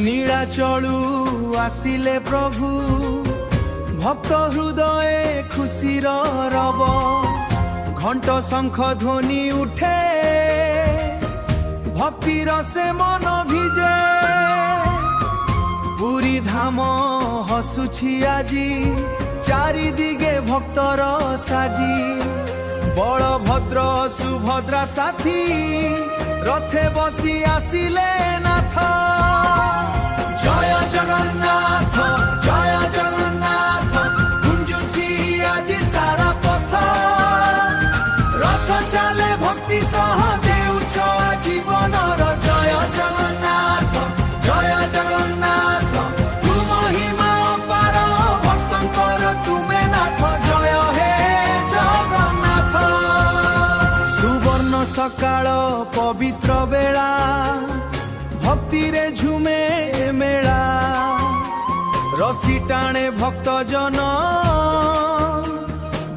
নীଳାচଳୁ ଆସିଲେ ପ୍ରଭୁ ଭକ୍ତ ହୃଦୟ ଖୁସିର ରବ ଘଣ୍ଟ ଶଙ୍ଖ ଧ୍ୱନି ଉଠେ ଭକ୍ତିର ସେ ମନ ଭିଜେ ପୁରୀ ଧାମ ହସୁଛି ଆଜି ଚାରିଦିଗେ ଭକ୍ତର ସାଜି ବଳଭଦ୍ର ସୁଭଦ୍ରା ସାଥୀ ରଥେ ବସି ଆସିଲେ ନାଥ ଜୟ ଜଗନ୍ନାଥ ଜୟ ଜଗନ୍ନାଥ ଗୁଞ୍ଜୁଛି ଆଜି ସାରା ପଥ ରଥ ଚାଲେ ଭକ୍ତି ସହ ଦେଉଛ ଜୀବନର ଜୟ ଜଗନ୍ନାଥ ଜୟ ଜଗନ୍ନାଥ ତୁ ମହିମା ଅପାର ଭକ୍ତଙ୍କର ତୁମେ ନାଥ ଜୟ ହେ ଜଗନ୍ନାଥ ସୁବର୍ଣ୍ଣ ସକାଳ ପବିତ୍ର ବେଳା ଭକ୍ତିରେ ଝୁମେ ମେଳା ରସି ଟାଣେ ଭକ୍ତ ଜନ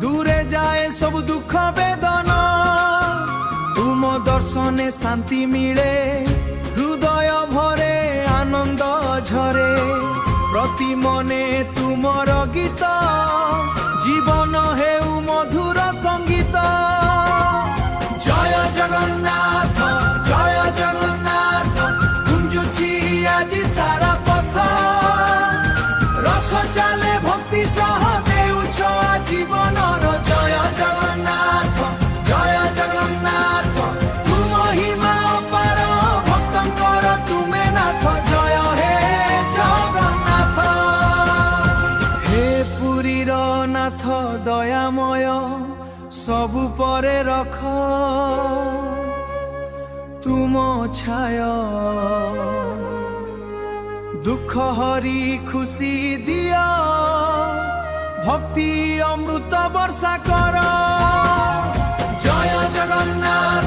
ଦୂରେ ଯାଏ ସବୁ ଦୁଃଖ ବେଦନା ତୁମ ଦର୍ଶନେ ଶାନ୍ତି ମିଳେ ହୃଦୟ ଭରେ ଆନନ୍ଦ ଝରେ ପ୍ରତି ମନେ ତୁମର ଗୀତ ଜୀବନ ହେଉ ମଧୁର ସଙ୍ଗୀତ ଜୟ ଜଗନ୍ନାଥ ଜୟ ଜଗନ୍ନାଥ ଗୁଞ୍ଜୁଛି ଆଜି ସାରା ପଥ ରଥ ଚାଲେ ଭକ୍ତି ସହ ଦେଉଛ ଜୀବନର ଜୟ ଜଗନ୍ନାଥ ଜୟ ଜଗନ୍ନାଥ ତୁ ମହିମା ଅପାର ଭକ୍ତଙ୍କର ତୁମେ ନାଥ ଜୟ ହେ ଜଗନ୍ନାଥ ହେ ପୁରୀର ନାଥ ଦୟାମୟ ସବୁ ପରେ ରଖ ତୁମ ଛାୟ ଦୁଃଖ ହରି ଖୁସି ଦିଅ ଭକ୍ତି ଅମୃତ ବର୍ଷା କର ଜୟ ଜଗନ୍ନାଥ